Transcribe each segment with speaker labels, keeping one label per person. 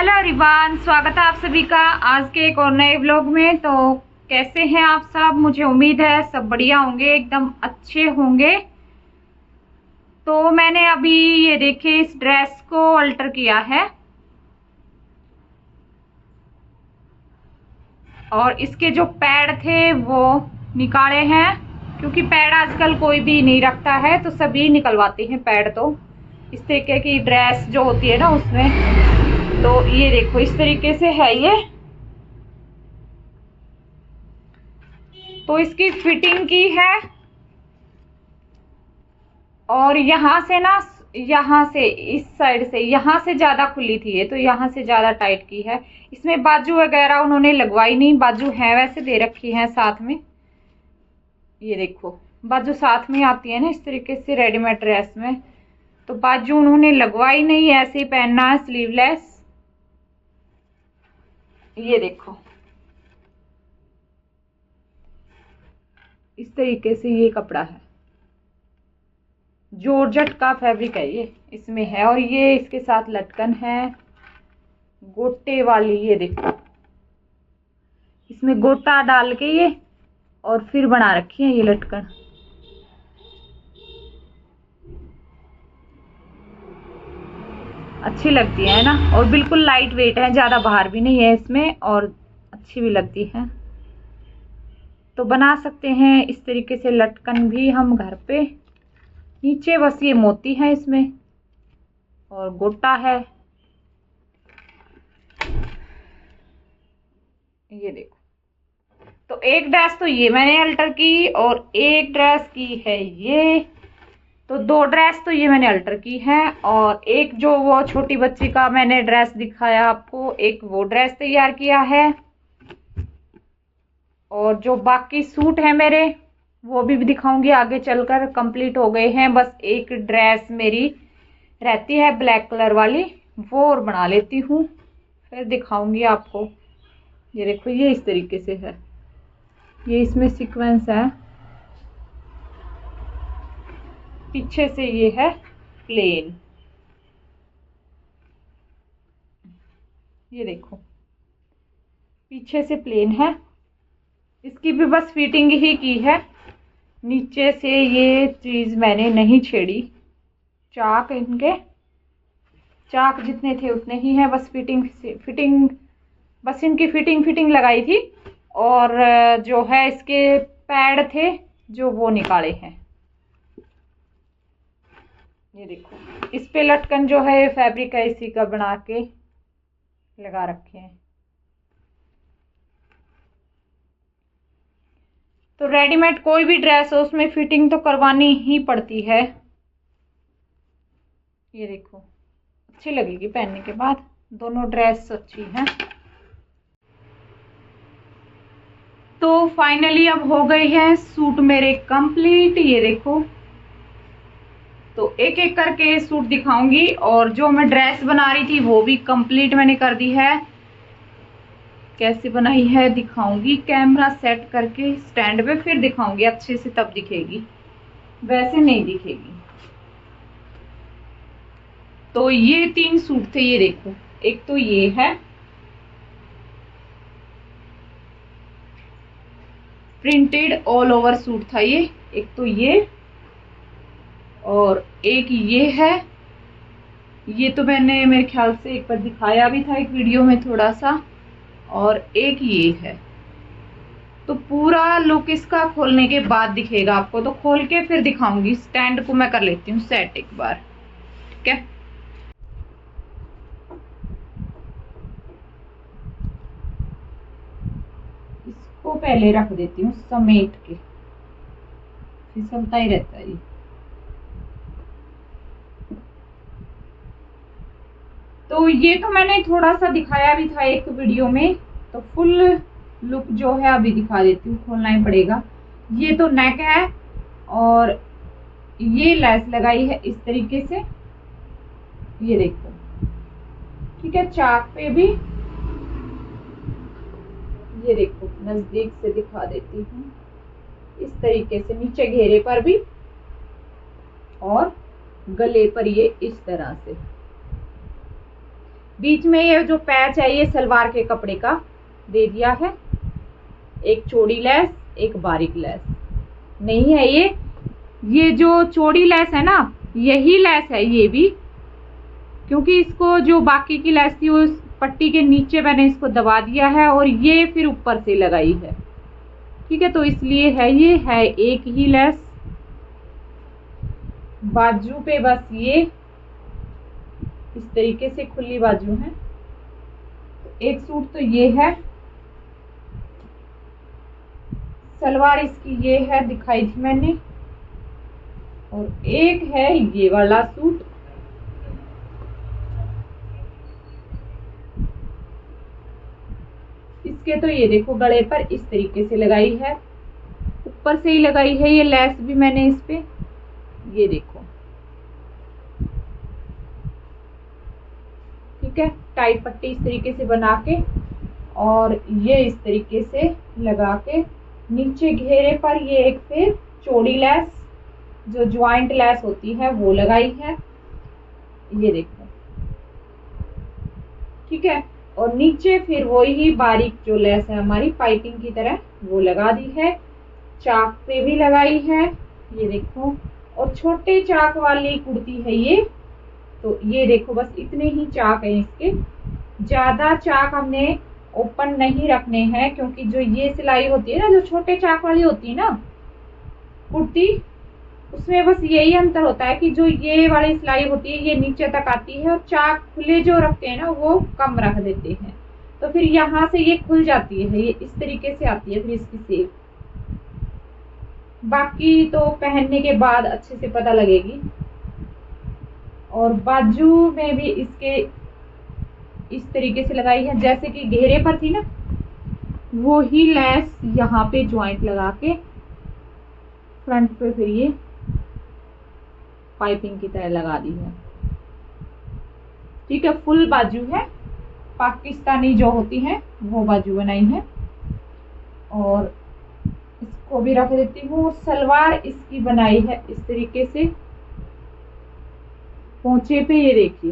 Speaker 1: Hello everyone, स्वागत है आप सभी का आज के एक और नए व्लॉग में। तो कैसे हैं आप सब? मुझे उम्मीद है सब बढ़िया होंगे, एकदम अच्छे होंगे। तो मैंने अभी ये देखिए इस ड्रेस को अल्टर किया है और इसके जो पैड थे वो निकाले हैं, क्योंकि पैड आजकल कोई भी नहीं रखता है तो सभी निकलवाते हैं पैड। तो इस तरीके की ड्रेस जो होती है ना उसमें, तो ये देखो इस तरीके से है ये। तो इसकी फिटिंग की है और यहाँ से ना, यहाँ से इस साइड से यहाँ से ज्यादा खुली थी ये, तो यहाँ से ज्यादा टाइट की है। इसमें बाजू वगैरह उन्होंने लगवाई नहीं, बाजू है वैसे दे रखी है साथ में। ये देखो बाजू साथ में आती है ना इस तरीके से रेडीमेड ड्रेस में, तो बाजू उन्होंने लगवाई नहीं, ऐसे ही पहनना है स्लीवलेस। ये देखो इस तरीके से ये कपड़ा है, जॉर्जेट का फैब्रिक है ये इसमें है। और ये इसके साथ लटकन है गोटे वाली, ये देखो इसमें गोटा डाल के ये और फिर बना रखी है ये लटकन। अच्छी लगती है ना, और बिल्कुल लाइट वेट है, ज्यादा भार भी नहीं है इसमें और अच्छी भी लगती है। तो बना सकते हैं इस तरीके से लटकन भी हम घर पे। नीचे बस ये मोती है इसमें और गोटा है। ये देखो, तो एक ड्रेस तो ये मैंने अल्टर की और एक ड्रेस की है ये। तो दो ड्रेस तो ये मैंने अल्टर की है, और एक जो वो छोटी बच्ची का मैंने ड्रेस दिखाया आपको, एक वो ड्रेस तैयार किया है। और जो बाकी सूट है मेरे वो भी दिखाऊंगी आगे चलकर, कंप्लीट हो गए हैं। बस एक ड्रेस मेरी रहती है ब्लैक कलर वाली, वो और बना लेती हूँ फिर दिखाऊंगी आपको। ये देखो ये इस तरीके से है, ये इसमें सीक्वेंस है, पीछे से ये है प्लेन। ये देखो पीछे से प्लेन है, इसकी भी बस फिटिंग ही की है। नीचे से ये चीज मैंने नहीं छेड़ी, चाक इनके चाक जितने थे उतने ही है, बस फिटिंग बस इनकी फिटिंग लगाई थी। और जो है इसके पैड थे जो वो निकाले हैं। ये देखो इस पे लटकन जो है फैब्रिक है इसी का बना के लगा रखे हैं। तो रेडीमेड कोई भी ड्रेस हो उसमें फिटिंग तो करवानी ही पड़ती है। ये देखो अच्छी लगेगी पहनने के बाद, दोनों ड्रेस अच्छी हैं। तो फाइनली अब हो गए हैं सूट मेरे कंप्लीट। ये देखो, तो एक एक करके सूट दिखाऊंगी, और जो मैं ड्रेस बना रही थी वो भी कंप्लीट मैंने कर दी है। कैसे बनाई है दिखाऊंगी, कैमरा सेट करके स्टैंड पे फिर दिखाऊंगी अच्छे से, तब दिखेगी, वैसे नहीं दिखेगी। तो ये 3 सूट थे, ये देखो एक तो ये है प्रिंटेड ऑल ओवर सूट था ये, एक तो ये, और एक ये है। ये तो मैंने मेरे ख्याल से एक बार दिखाया भी था एक वीडियो में थोड़ा सा, और एक ये है। तो पूरा लुक इसका खोलने के बाद दिखेगा आपको, तो खोल के फिर दिखाऊंगी। स्टैंड को मैं कर लेती हूँ सेट एक बार, ठीक है। इसको पहले रख देती हूँ समेट के, फिसलता ही रहता है ये। तो ये तो मैंने थोड़ा सा दिखाया भी था एक वीडियो में, तो फुल लुक जो है अभी दिखा देती हूँ, खोलना ही पड़ेगा। ये तो नेक है और ये लेस लगाई है इस तरीके से, ये देखो, ठीक है, चाक पे भी। ये देखो नजदीक से दिखा देती हूँ, इस तरीके से नीचे घेरे पर भी और गले पर ये इस तरह से। बीच में ये जो पैच है ये सलवार के कपड़े का दे दिया है। एक चौड़ी लेस, एक बारीक लेस नहीं है ये जो चौड़ी लेस है ना, यही लेस है ये भी, क्योंकि इसको जो बाकी की लेस थी उस पट्टी के नीचे मैंने इसको दबा दिया है और ये फिर ऊपर से लगाई है। ठीक है, तो इसलिए ये है एक ही लेस। बाजू पे बस ये इस तरीके से खुली बाजू है। एक सूट तो ये है, सलवार इसकी ये है, दिखाई थी मैंने, और एक है ये वाला सूट। इसके तो ये देखो गले पर इस तरीके से लगाई है, ऊपर से ही लगाई है ये लेस भी मैंने इस पे, ये देखो। ठीक है, टाइट पट्टी इस तरीके से बना के और ये इस तरीके से लगा के नीचे घेरे पर ये एक फिर चौड़ी लेस जो ज्वाइंट लेस होती है वो लगाई है, ये देखो। ठीक है, और नीचे फिर वही बारीक जो लेस है हमारी पाइपिंग की तरह वो लगा दी है, चाक पे भी लगाई है, ये देखो। और छोटे चाक वाली कुर्ती है ये, तो ये देखो बस इतने ही चाक हैं इसके, ज्यादा चाक हमने ओपन नहीं रखने हैं, क्योंकि जो ये सिलाई होती है ना, जो छोटे चाक वाली होती है ना कुर्ती, उसमें बस यही अंतर होता है कि जो ये वाली सिलाई होती है ये नीचे तक आती है और चाक खुले जो रखते हैं ना वो कम रख देते हैं, तो फिर यहाँ से ये खुल जाती है, ये इस तरीके से आती है फिर इसकी सेप। बाकी तो पहनने के बाद अच्छे से पता लगेगी। और बाजू में भी इसके इस तरीके से लगाई है, जैसे कि घेरे पर थी ना वो ही लेस यहाँ पे ज्वाइंट लगा के फ्रंट पे फिर ये पाइपिंग की तरह लगा दी है। ठीक है, फुल बाजू है, पाकिस्तानी जो होती है वो बाजू बनाई है। और इसको भी रख देती हूँ। सलवार इसकी बनाई है इस तरीके से, पोंचे पे ये देखिए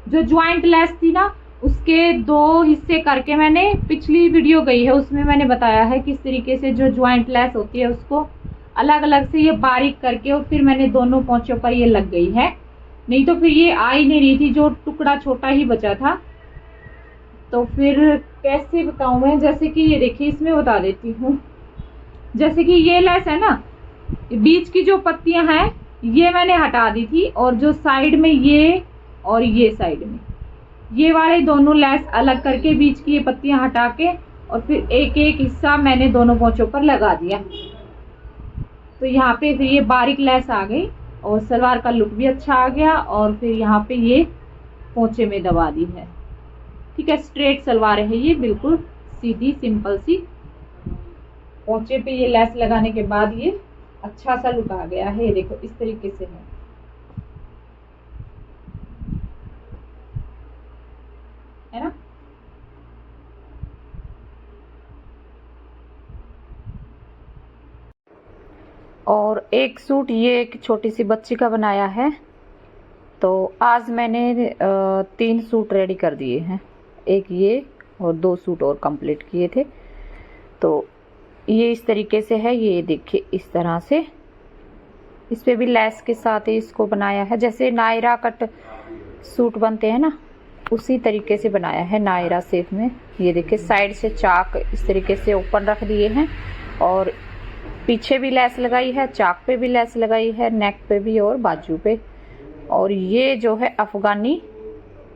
Speaker 1: जो ज्वाइंट लेस थी ना उसके 2 हिस्से करके मैंने, पिछली वीडियो गई है उसमें मैंने बताया है किस तरीके से जो ज्वाइंट लेस होती है उसको अलग अलग से ये बारीक करके और फिर मैंने दोनों पोंचों पर ये लग गई है, नहीं तो फिर ये आ ही नहीं रही थी, जो टुकड़ा छोटा ही बचा था। तो फिर कैसे बताऊं मैं, जैसे कि ये देखिए इसमें बता देती हूँ। जैसे कि ये लेस है ना, बीच की जो पत्तियां हैं ये मैंने हटा दी थी, और जो साइड में ये और ये साइड में ये वाले दोनों लेस अलग करके बीच की ये पत्तियां हटा के और फिर एक एक हिस्सा मैंने दोनों पोंचों पर लगा दिया। तो यहाँ पे फिर ये बारीक लेस आ गई और सलवार का लुक भी अच्छा आ गया, और फिर यहाँ पे ये पोंचे में दबा दी है। ठीक है, स्ट्रेट सलवार है ये, बिल्कुल सीधी सिंपल सी। पोंचे पे ये लेस लगाने के बाद ये अच्छा सा लुक आ गया है, ये देखो इस तरीके से है ना। और एक सूट ये एक छोटी सी बच्ची का बनाया है। तो आज मैंने 3 सूट रेडी कर दिए हैं, एक ये और 2 सूट और कंप्लीट किए थे। तो ये इस तरीके से है, ये देखिए इस तरह से, इस पे भी लेस के साथ ही इसको बनाया है, जैसे नायरा कट सूट बनते हैं ना उसी तरीके से बनाया है, नायरा शेप में। ये देखिए साइड से चाक इस तरीके से ओपन रख दिए हैं और पीछे भी लेस लगाई है, चाक पे भी लेस लगाई है, नेक पे भी और बाजू पे। और ये जो है अफगानी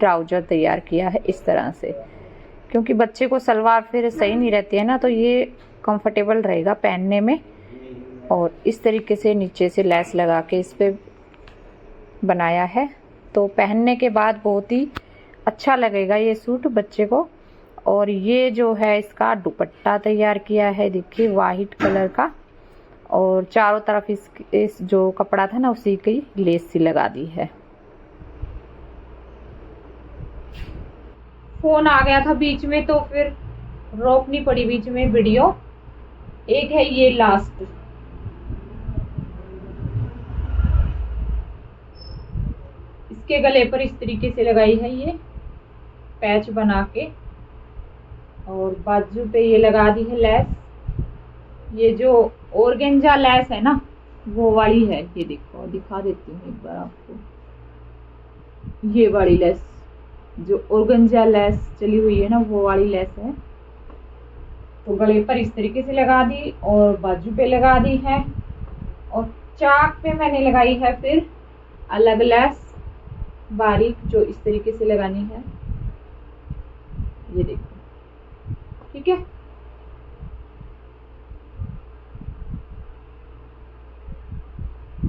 Speaker 1: ट्राउजर तैयार किया है इस तरह से, क्योंकि बच्चे को सलवार फिर सही नहीं रहती है ना, तो ये कंफर्टेबल रहेगा पहनने में। और इस तरीके से नीचे से लेस लगा के इस पे बनाया है, तो पहनने के बाद बहुत ही अच्छा लगेगा ये सूट बच्चे को। और ये जो है इसका दुपट्टा तैयार किया है, देखिए वाइट कलर का, और चारों तरफ इस जो कपड़ा था ना उसी की लेस सी लगा दी है। फोन आ गया था बीच में तो फिर रोकनी पड़ी बीच में वीडियो। एक है ये लास्ट, इसके गले पर इस तरीके से लगाई है ये, पैच बना के, और बाजू पे ये लगा दी है लेस। ये जो ऑर्गेंजा लेस है ना, वो वाली है। ये देखो, दिखा देती हूँ एक बार आपको। ये वाली लेस, जो ऑर्गेंजा लेस चली हुई है ना, वो वाली लेस है। तो गले पर इस तरीके से लगा दी और बाजू पे लगा दी है, और चाक पे मैंने लगाई है फिर अलग लेस बारीक, जो इस तरीके से लगानी है। ये देखो, ठीक है।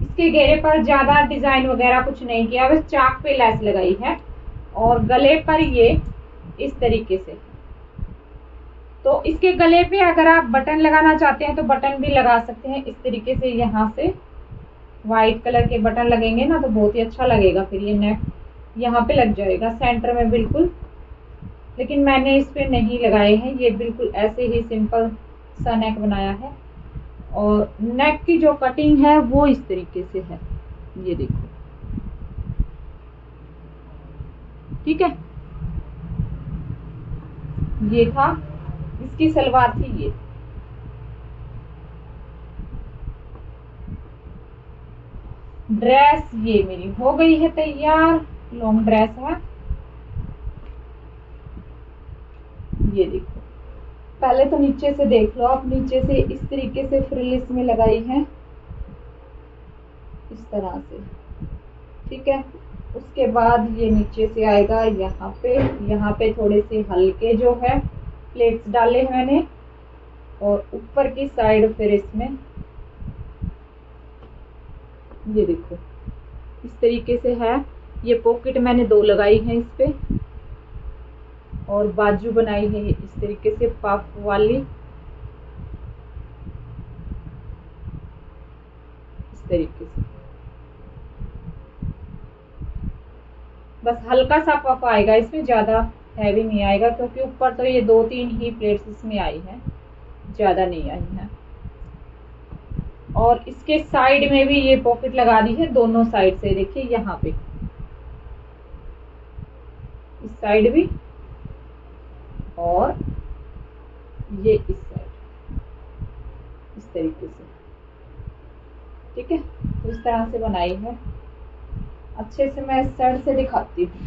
Speaker 1: इसके घेरे पर ज्यादा डिजाइन वगैरह कुछ नहीं किया, बस चाक पे लेस लगाई है। और गले पर ये इस तरीके से। तो इसके गले पे अगर आप बटन लगाना चाहते हैं तो बटन भी लगा सकते हैं इस तरीके से। यहाँ से व्हाइट कलर के बटन लगेंगे ना तो बहुत ही अच्छा लगेगा। फिर ये नेक यहाँ पे लग जाएगा सेंटर में बिल्कुल, लेकिन मैंने इस पे नहीं लगाए हैं। ये बिल्कुल ऐसे ही सिंपल सा नेक बनाया है। और नेक की जो कटिंग है वो इस तरीके से है, ये देखो, ठीक है। ये था, इसकी सलवार थी ये। ड्रेस ये मेरी हो गई है तैयार, लॉन्ग ड्रेस है। ये देखो, पहले तो नीचे से देख लो आप। नीचे से इस तरीके से फ्रिल इसमें लगाई है, इस तरह से, ठीक है। उसके बाद ये नीचे से आएगा यहाँ पे थोड़े से हल्के जो है प्लेट्स डाले हैं मैंने, और ऊपर की साइड फिर इसमें ये देखो इस तरीके से है। ये पॉकेट मैंने 2 लगाई है इस पे, और बाजू बनाई है इस तरीके से पफ वाली, इस तरीके से। बस हल्का सा पफ आएगा इसमें, ज्यादा हैवी नहीं आएगा, क्योंकि ऊपर तो ये 2-3 ही प्लेट्स इसमें आई हैं, ज्यादा नहीं आई हैं। और इसके साइड में भी ये पॉकेट लगा दी है, दोनों साइड से। देखिए यहाँ पे इस साइड भी, और ये इस साइड, इस तरीके से, ठीक है। तो इस तरह से बनाई है। अच्छे से मैं इस साइड से दिखाती हूँ।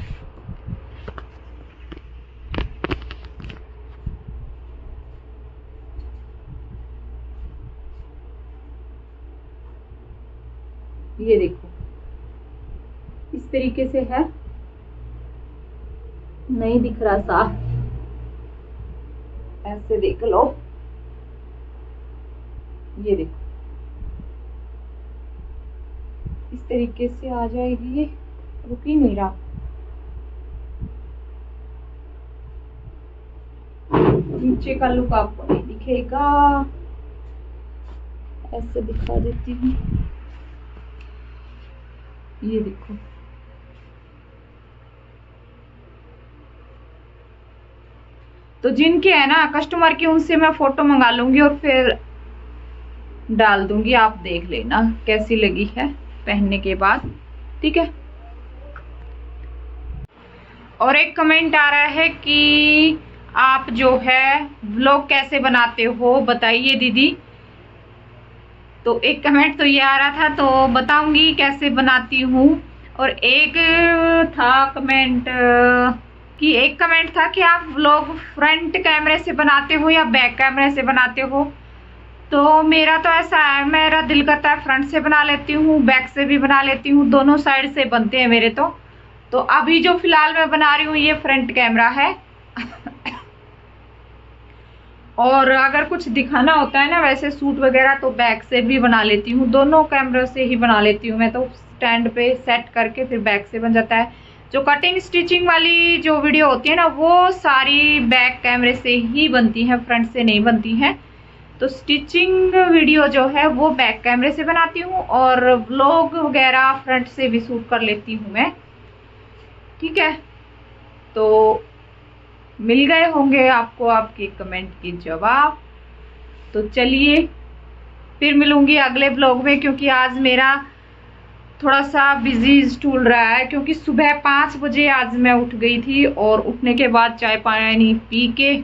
Speaker 1: ये देखो इस तरीके से है, नहीं दिख रहा साफ, ऐसे देख लो। ये देखो इस तरीके से आ जाएगी। ये रुक ही नहीं रहा। नीचे का लुक आपको नहीं दिखेगा, ऐसे दिखा देती हूँ। ये देखो, तो जिनके है ना कस्टमर की, उनसे मैं फोटो मंगा लूंगी और फिर डाल दूंगी। आप देख लेना कैसी लगी है पहनने के बाद, ठीक है। और एक कमेंट आ रहा है कि आप जो है व्लॉग कैसे बनाते हो बताइए दीदी। तो एक कमेंट तो ये आ रहा था, तो बताऊंगी कैसे बनाती हूँ। और एक था कमेंट कि एक कमेंट था कि आप व्लॉग फ्रंट कैमरे से बनाते हो या बैक कैमरे से बनाते हो। तो मेरा तो ऐसा है, मेरा दिल करता है फ्रंट से बना लेती हूँ, बैक से भी बना लेती हूँ, दोनों साइड से बनते हैं मेरे। तो अभी जो फिलहाल मैं बना रही हूँ ये फ्रंट कैमरा है। और अगर कुछ दिखाना होता है ना वैसे सूट वगैरह, तो बैक से भी बना लेती हूँ। दोनों कैमरा से ही बना लेती हूँ मैं, तो स्टैंड पे सेट करके फिर बैक से बन जाता है। जो कटिंग स्टिचिंग वाली जो वीडियो होती है ना, वो सारी बैक कैमरे से ही बनती है, फ्रंट से नहीं बनती है। तो स्टिचिंग वीडियो जो है वो बैक कैमरे से बनाती हूँ, और व्लॉग वगैरह फ्रंट से भी शूट कर लेती हूँ मैं, ठीक है। तो मिल गए होंगे आपको आपके कमेंट के जवाब। तो चलिए फिर मिलूंगी अगले ब्लॉग में, क्योंकि आज मेरा थोड़ा सा बिजी स्टूल रहा है, क्योंकि सुबह 5 बजे आज मैं उठ गई थी और उठने के बाद चाय पानी पी के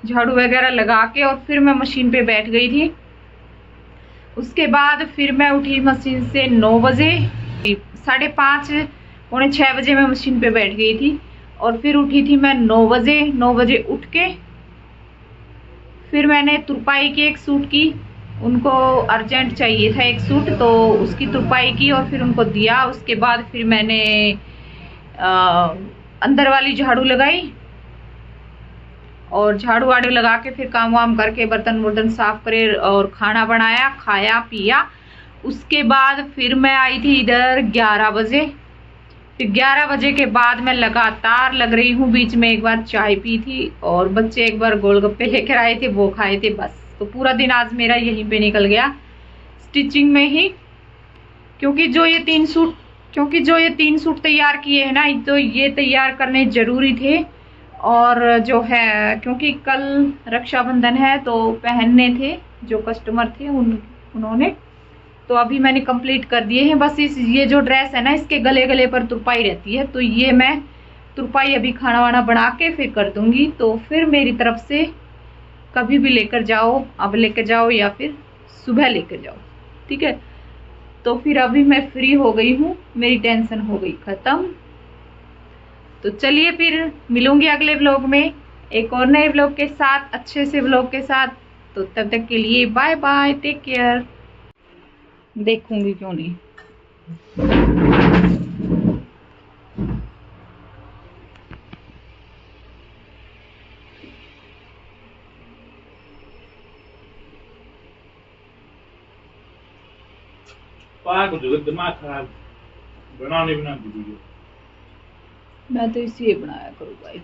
Speaker 1: झाड़ू वगैरह लगा के और फिर मैं मशीन पे बैठ गई थी। उसके बाद फिर मैं उठी मशीन से 9 बजे, 5:30 पौने 6 बजे मैं मशीन पे बैठ गई थी और फिर उठी थी मैं 9 बजे। 9 बजे उठ के फिर मैंने तुरपाई की एक सूट की, उनको अर्जेंट चाहिए था एक सूट, तो उसकी तुरपाई की और फिर उनको दिया। उसके बाद फिर मैंने अंदर वाली झाड़ू लगाई और झाड़ू वाड़ू लगा के फिर काम वाम करके बर्तन वर्तन साफ करे और खाना बनाया, खाया पिया। उसके बाद फिर मैं आई थी इधर 11 बजे। फिर 11 बजे के बाद मैं लगातार लग रही हूँ, बीच में एक बार चाय पी थी और बच्चे एक बार गोलगप्पे लेकर आए थे, वो खाए थे बस। तो पूरा दिन आज मेरा यहीं पे निकल गया स्टिचिंग में ही, क्योंकि जो ये 3 सूट तैयार किए हैं ना, तो ये तैयार करने जरूरी थे। और जो है क्योंकि कल रक्षाबंधन है तो पहनने थे जो कस्टमर थे उन्होंने, तो अभी मैंने कंप्लीट कर दिए हैं। बस ये जो ड्रेस है ना, इसके गले गले पर तुरपाई रहती है, तो ये मैं तुरपाई अभी खाना वाना बना के फिर कर दूंगी। तो फिर मेरी तरफ से कभी भी लेकर जाओ, अब लेकर जाओ या फिर सुबह लेकर जाओ, ठीक है। तो फिर अभी मैं फ्री हो गई हूँ, मेरी टेंशन हो गई खत्म। तो चलिए फिर मिलूंगी अगले व्लॉग में एक और नए व्लॉग के साथ, अच्छे से व्लॉग के साथ। तो तब तक के लिए बाय बाय, टेक केयर। देखूंगी क्यों नहीं।
Speaker 2: दिमाग खराब, बनाने वीडियो।
Speaker 1: मैं तो इसलिए बनाया करूँ भाई।